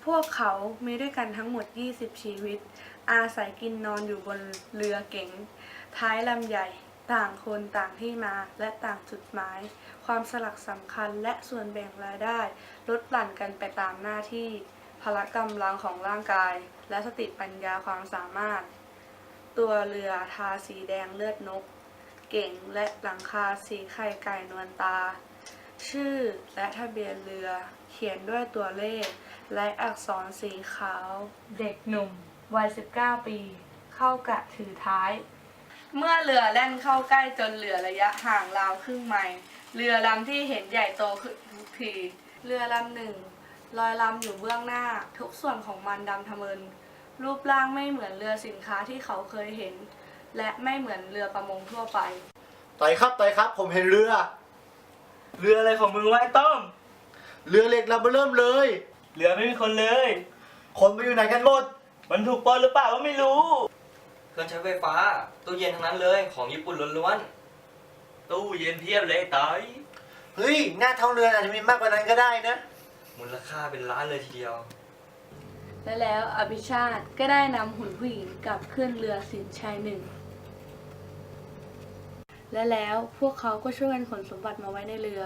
พวกเขามีด้วยกันทั้งหมด 20 ชีวิต อาศัยกินนอนอยู่บนเรือเก๋งท้ายลำใหญ่ ต่างคนต่างที่มาและต่างจุดหมาย ความสลักสำคัญและส่วนแบ่งรายได้ลดหลั่นกันไปตามหน้าที่ พละกำลังของร่างกาย และสติปัญญาความสามารถ ตัวเรือทาสีแดงเลือดนก เก๋งและหลังคาสีไข่ไก่นวลตา ชื่อและทะเบียนเรือเขียนด้วยตัวเลขและอักษรสีขาว เด็กหนุ่มวัย 19 ปี เข้ากะถือท้าย เมื่อเรือแล่นเข้าใกล้จนเหลือระยะห่างราวครึ่งไมล์เรือลำที่เห็นใหญ่โตขึ้นทุกทีเรือลำหนึ่งลอยลำอยู่เบื้องหน้าทุกส่วนของมันดำทะมึนรูปร่างไม่เหมือนเรือสินค้าที่เขาเคยเห็น และไม่เหมือนเรือประมงทั่วไป ไต่ครับผมเห็นเรือ เรืออะไรของมึงวะไอ้ต้อม เรือเหล็กลำเริ่มเลย เรือไม่มีคนเลย คนไปอยู่ไหนกันหมด มันถูกปล้นหรือเปล่าก็ไม่รู้ เครื่องใช้ไฟฟ้าตู้เย็นทั้งนั้นเลยของญี่ปุ่นล้วน ตู้เย็นเพียบเลยไต่ เฮ้ยหน้าท้องเรืออาจจะมีมากกว่านั้นก็ได้นะ ๆมูลค่าเป็นล้านเลยทีเดียว และแล้วอภิชาติก็ได้นำหุ่นผู้หญิงกลับขึ้นเรือสินชัยหนึ่งและแล้วพวกเขาก็ช่วยกันขนสมบัติมาไว้ในเรือ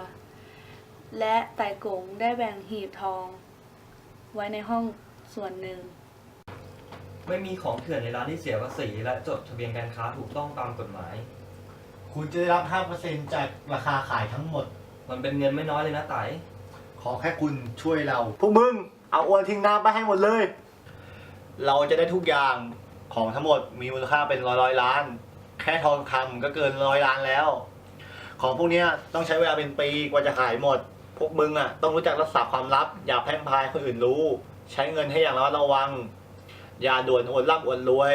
และไต่กงได้แบ่งหีบทอง ไว้ในห้องส่วนหนึ่ง ไม่มีของเถื่อนในร้านที่เสียภาษีและจดทะเบียนการค้าถูกต้องตามกฎหมาย คุณจะได้รับ 5% จากราคาขายทั้งหมด มันเป็นเงินไม่น้อยเลยนะไต่ ขอแค่คุณช่วยเรา พวกมึง เอาอวนทิ้งน้ำไปให้หมดเลย เราจะได้ทุกอย่างของทั้งหมดมีมูลค่าเป็นร้อยล้าน แค่ทองคำก็เกิน100 ล้านแล้ว ของพวกเนี้ยต้องใช้เวลาเป็นปีกว่าจะขายหมด พวกมึงอ่ะต้องรู้จักรักษาความลับ อย่าแพร่งพรายคนอื่นรู้ ใช้เงินให้อย่างระมัดระวัง อย่าด่วนอวดร่ำอวดรวย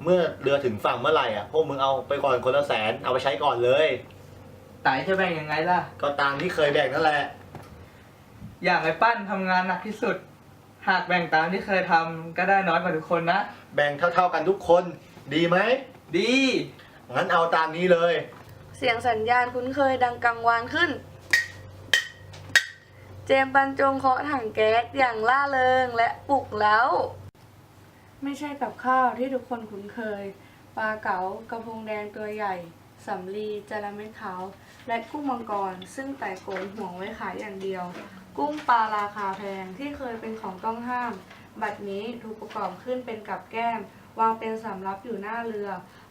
เมื่อเรือถึงฝั่งเมื่อไหร่อ่ะพวกมึงเอาไปก่อนคนละ100,000เอาไปใช้ก่อนเลย ไต่จะแบ่งยังไงล่ะ ก็ตามที่เคยแบ่งนั่นแหละ อย่างไอ้ปั้นทำงานหนักที่สุด หากแบ่งตามที่เคยทำก็ได้น้อยกว่าทุกคนนะ แบ่งเท่าๆกันทุกคน ดีไหม ดี งั้นเอาตามนี้เลย เสียงสัญญาณคุ้นเคยดังกังวานขึ้น เจมส์บรรจงเคาะถังแก๊สอย่างล่าเริงและปลุกเร้า ไม่ใช่กับข้าวที่ทุกคนคุ้นเคย ปลาเก๋ากระพงแดงตัวใหญ่ สำลีจระเม็ดขาว และกุ้งมังกร ซึ่งไต่โกนห่วงไว้ขายอย่างเดียว กุ้งปลาราคาแพงที่เคยเป็นของต้องห้าม บัดนี้ถูกประกอบขึ้นเป็นกับแก้ม วางเป็นสำรับอยู่หน้าเรือ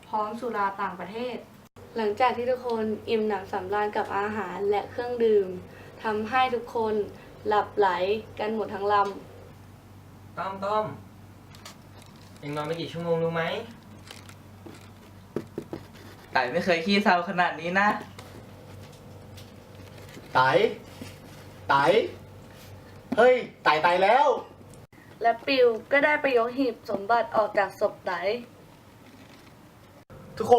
พร้อมสุราต่างประเทศ หลังจากที่ทุกคนอิ่มหนำสำราญกับอาหารและเครื่องดื่มทำให้ทุกคนหลับไหลกันหมดทั้งลำ ต้อมเอ็งนอนไปกี่ชั่วโมงรู้ไหม ไต่ไม่เคยขี้เศร้าขนาดนี้นะ ไตไตเฮ้ย ไตแล้ว และปิวก็ได้ไปยกหีบสมบัติออกจากศพไต ทุกค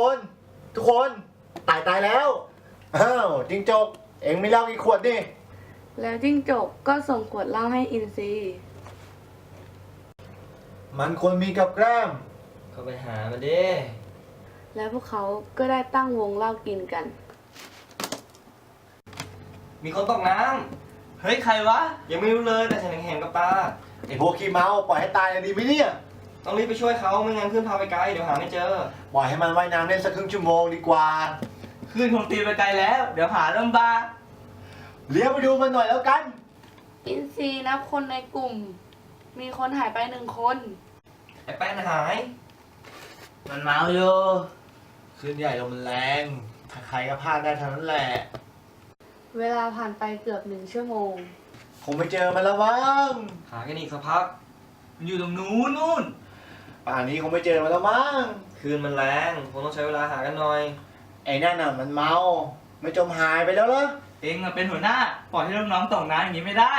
นตายแล้ว อ้าวจิงจก เอ็งไม่เล่ากี่ขวดนี่ แล้วจิ้งจกก็ส่งขวดเหล้าให้อินซี มันควรมีกับแกล้ม เข้าไปหามาดิ และพวกเขาก็ได้ตั้งวงเหล้ากินกัน มีคนตกน้ เฮ้ยใครวะ ำยังไม่รู้เลยแต่ฉันเห็นกับตา ไอ้พวกขี้เมาปล่อยให้ตายเลยดีไหมเนี่ย ต้องรีบไปช่วยเขาไม่งั้นเพื่อนพาไปไกลเดี๋ยวหาไม่เจอ ปล่อยให้มันว่ายน้ำเล่นสักครึ่งชั่วโมงดีกว่า ขึ้นคงตีไปไกลแล้ว เดี๋ยวหาลำบาก เลี้ยวไปดูมันหน่อยแล้วกัน อินซีนับคนในกลุ่ม มีคนหายไป1 คน ไอ้แป้นหาย มันเมาอยู่ ขึ้นใหญ่ลมมันแรง ใครๆก็พลาดได้เท่านั้นแหละ เวลาผ่านไปเกือบ1 ชั่วโมง คงไม่เจอมันแล้วมั้ง หากันอีกสักพัก มันอยู่ตรงนู้นนู่น ป่านนี้คงไม่เจอมันแล้วมั้ง คืนมันแรงคงต้องใช้เวลาหากันหน่อย ไอ้นั่นน่ะมันเมา ไม่จมหายไปแล้วเหรอ เองอะเป็นหัวหน้า ปล่อยให้ลูกน้องตกน้ำอย่างนี้ไม่ได้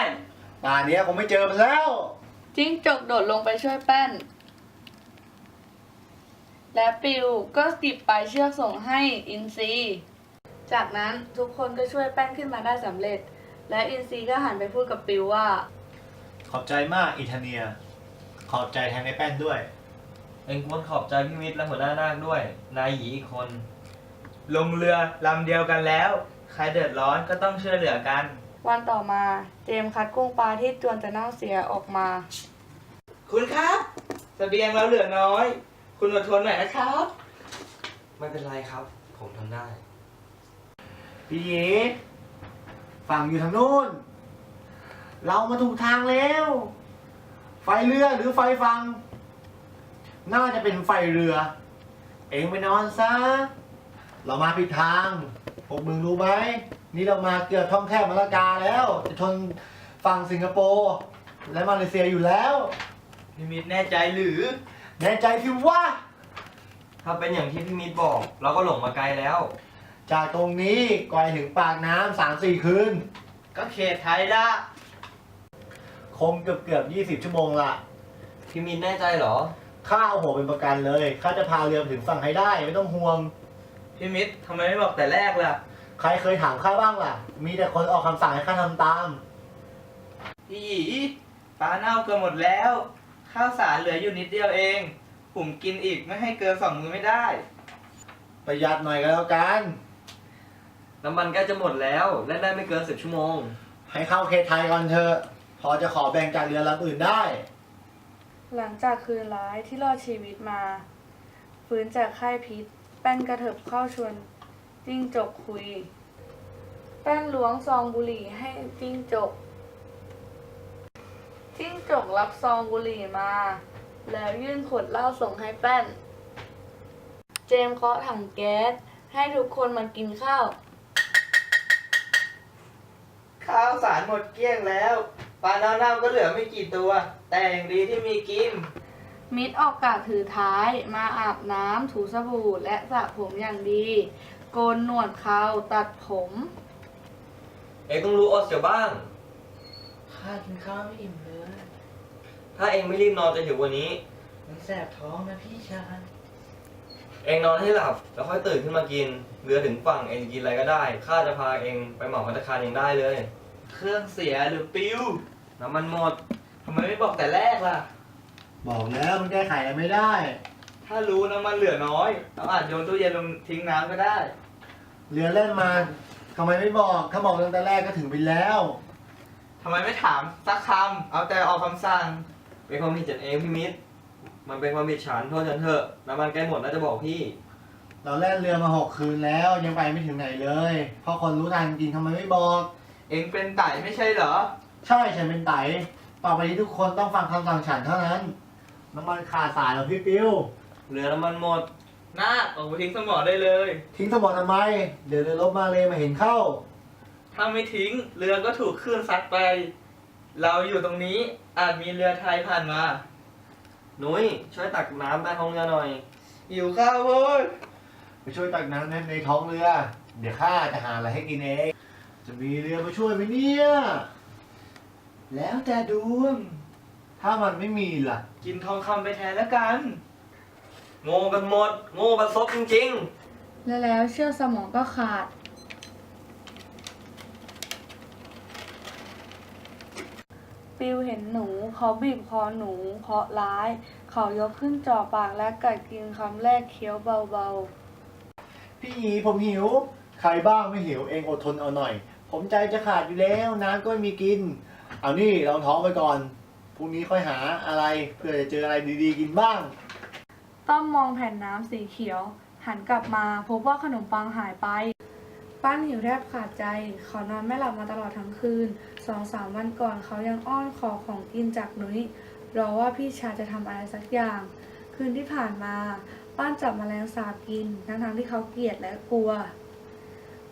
ป่านนี้คงไม่เจอมันแล้ว จิ้งจกโดดลงไปช่วยแป้น และปิวก็หยิบปลายเชือกส่งให้อินซี จากนั้นทุกคนก็ช่วยแป้นขึ้นมาได้สำเร็จ และอินซีก็หันไปพูดกับปิวว่า ขอบใจมากอิทาเนีย ขอบใจแทนไอ้แป้นด้วย เอ็งควรขอบใจพี่วิทย์และหัวหน้านาคด้วย นายหยีอีกคน ลงเรือลำเดียวกันแล้ว ใครเดือดร้อนก็ต้องช่วยเหลือกัน วันต่อมาเจมส์คัดกุ้งปลาที่จวนจะเน่าเสียออกมา คุณครับเสบียงเราเหลือน้อย คุณอดทนหน่อยนะครับ ไม่เป็นไรครับ ผมทำได้ พี่หยีฝั่งอยู่ทางนู้น เรามาถูกทางแล้ว ไฟเรือหรือไฟฟัง น่าจะเป็นไฟเรือ เองไปนอนซะ เรามาผิดทาง พวกมึงรู้ไหม นี่เรามาเกือบท่องแคบมาลากาแล้ว จะชนฝั่งสิงคโปร์และมาเลเซียอยู่แล้ว พี่มิตรแน่ใจหรือ แน่ใจสิว่า ถ้าเป็นอย่างที่พี่มิตรบอก เราก็หลงมาไกลแล้ว จากตรงนี้ไกลถึงปากน้ำ3-4 คืน ก็เขตไทยละ คงเกือบ20 ชั่วโมงละ พี่มิตรแน่ใจเหรอ ข้าเอาหัวเป็นประกันเลย ข้าจะพาเรือไปถึงฝั่งให้ได้ ไม่ต้องห่วง พี่มิตรทำไมไม่บอกแต่แรกล่ะ ใครเคยถามข้าบ้างล่ะ มีแต่คนออกคำสั่งให้ข้าทำตาม พี่หยีปลาเน่าเกินหมดแล้ว ข้าวสารเหลืออยู่นิดเดียวเอง ผมกินอีกไม่ให้เกิน2 มื้อไม่ได้ ประหยัดหน่อยก็แล้วกัน น้ำมันใกล้จะหมดแล้วและได้ไม่เกิน10 ชั่วโมง ให้เข้าเขตไทยก่อนเถอะ พอจะขอแบ่งจากเรือลำอื่นได้ หลังจากคืนร้ายที่รอดชีวิตมา ฟื้นจากไข้พิษ แป้นกระเถิบเข้าชวนจิ้งจกคุย แป้นล้วงซองบุหรี่ให้จิ้งจก จิ้งจกรับซองบุหรี่มา แล้วยื่นขวดเหล้าส่งให้แป้น เจมส์เคาะถังแก๊สให้ทุกคนมากินข้าว ข้าวสารหมดเกลี้ยงแล้ว ปลาเน่าๆก็เหลือไม่กี่ตัว แต่อย่างดีที่มีกิน มิดออกกะถือท้ายมาอาบน้ำถูสบู่และสระผมอย่างดี โกนหนวดเขาตัดผม เองต้องรู้อดเสียบ้าง ข้ากินข้าวไม่อิ่มเลย ถ้าเองไม่รีบนอนจะหิวกว่านี้ มันแสบท้องนะพี่ชาย เองนอนให้หลับแล้วค่อยตื่นขึ้นมากิน เรือถึงฝั่งเองกินอะไรก็ได้ ข้าจะพาเองไปเหมาภัตตาคารเองได้เลย เครื่องเสียหรือปิ้ว น้ำมันหมด ทำไมไม่บอกแต่แรกล่ะ บอกแล้วมันแก้ไขอะไรไม่ได้ ถ้ารู้น้ำมันเหลือน้อยเราอาจโยนตู้เย็นลงทิ้งน้ำก็ได้ เรือเล่นมาทำไมไม่บอก ถ้าบอกตั้งแต่แรกก็ถึงไปแล้ว ทำไมไม่ถามสักคำ เอาแต่ออกคำสั่ง เป็นความผิดฉันเองพี่มิตร มันเป็นความผิดฉันโทษฉันเถอะ น้ำมันใกล้หมดน่าจะบอกพี่ เราแล่นเรือมา6 คืนแล้วยังไปไม่ถึงไหนเลย เพราะคนรู้ทันจริงทำไมไม่บอก เองเป็นไต่ไม่ใช่เหรอ ใช่ฉันเป็นไตต่อไปนี้ทุกคนต้องฟังคำสั่งฉันเท่านั้น น้ำมันขาดสายแล้วพี่ปิ้ว เรือน้ำมันหมด นาคออกไปทิ้งสมอได้เลย ทิ้งสมองทำไม เดี๋ยวเรือลบมาเลยมาเห็นเข้า ถ้าไม่ทิ้งเรือก็ถูกคลื่นซัดไป เราอยู่ตรงนี้อาจมีเรือไทยผ่านมา นุ้ยช่วยตักน้ำใต้ท้องเรือหน่อย หิวข้าวเว้ย ไปช่วยตักน้ำในท้องเรือ เดี๋ยวข้าจะหาอะไรให้กินเอง จะมีเรือมาช่วยไหมเนี่ย แล้วแต่ดวง ถ้ามันไม่มีล่ะ กินทองคำไปแทนแล้วกัน โง่กันหมด โง่กันซบจริง และแล้วเชือกสมองก็ขาด ปิวเห็นหนูเขาบีบคอหนูเพราะร้าย เขายกขึ้นจ่อปากและกัดกินคำแรกเคี้ยวเบา พี่หยีผมหิว ใครบ้างไม่หิวเองอดทนเอาหน่อย ผมใจจะขาดอยู่แล้วน้ำก็ไม่มีกิน เอานี่ลองท้องไปก่อน พรุ่งนี้ค่อยหาอะไรเพื่อจะเจออะไรดีๆกินบ้าง ๆ ต้อมมองแผ่นน้ำสีเขียว หันกลับมาพบว่าขนมปังหายไป ปั้นหิวแทบขาดใจ เขานอนไม่หลับมาตลอดทั้งคืน2-3 วันก่อนเขายังอ้อนขอของกินจากนุ้ยรอว่าพี่ชายจะทำอะไรสักอย่าง คืนที่ผ่านมาปั้นจับแมลงสาบกินทั้งๆที่เขาเกลียดและกลัว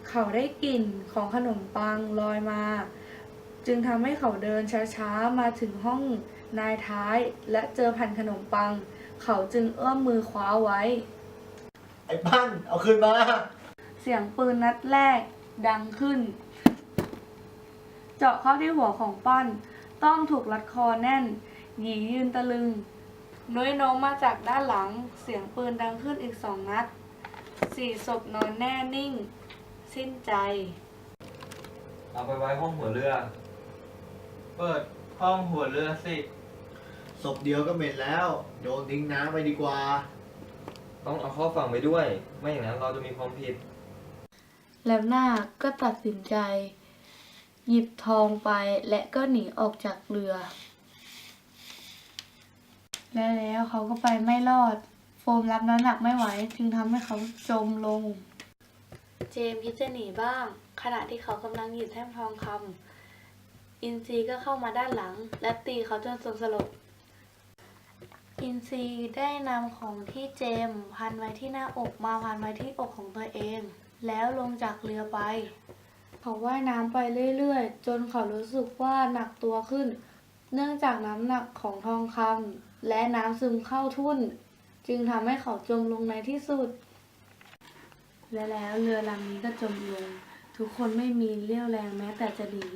เขาได้กลิ่นของขนมปังลอยมา จึงทำให้เขาเดินช้าๆมาถึงห้องนายท้าย และเจอแผ่นขนมปัง เขาจึงเอื้อมมือคว้าไว้ ไอ้ปั้นเอาคืนมา เสียงปืนนัดแรกดังขึ้น เจาะเข้าที่หัวของปั้น ต้องถูกรัดคอแน่น หยียืนตะลึง นุ้ยโน้มมาจากด้านหลัง เสียงปืนดังขึ้นอีก2 นัด 4 ศพนอนแน่นิ่ง สิ้นใจ ๆ เอาไปไว้ห้องหัวเรือ เปิดห้องหัวเรือสิ ศพเดียวก็เหม็นแล้ว โยนทิ้งน้ำไปดีกว่า ต้องเอาเข้าฝั่งไปด้วย ไม่อย่างนั้นเราจะมีความผิด แล้วนาคก็ตัดสินใจ หยิบทองไปและก็หนีออกจากเรือ และแล้วเขาก็ไปไม่รอด โฟมรับน้ำหนักไม่ไหวจึงทำให้เขาจมลง เจมส์คิดจะหนีบ้าง ขณะที่เขากำลังหยิบแท่งทองคำอินซีก็เข้ามาด้านหลัง และตีเขาจนสลบ อินซีได้นำของที่เจมส์พันไว้ที่หน้าอกมาพันไว้ที่อกของตัวเอง แล้วลงจากเรือไป เขาว่ายน้ำไปเรื่อยๆ จนเขารู้สึกว่าหนักตัวขึ้น เนื่องจากน้ำหนักของทองคำและน้ำซึมเข้าทุ่น จึงทำให้เขาจมลงในที่สุด และแล้วเรือลำนี้ก็จมลง ทุกคนไม่มีเรี่ยวแรงแม้แต่จะหนี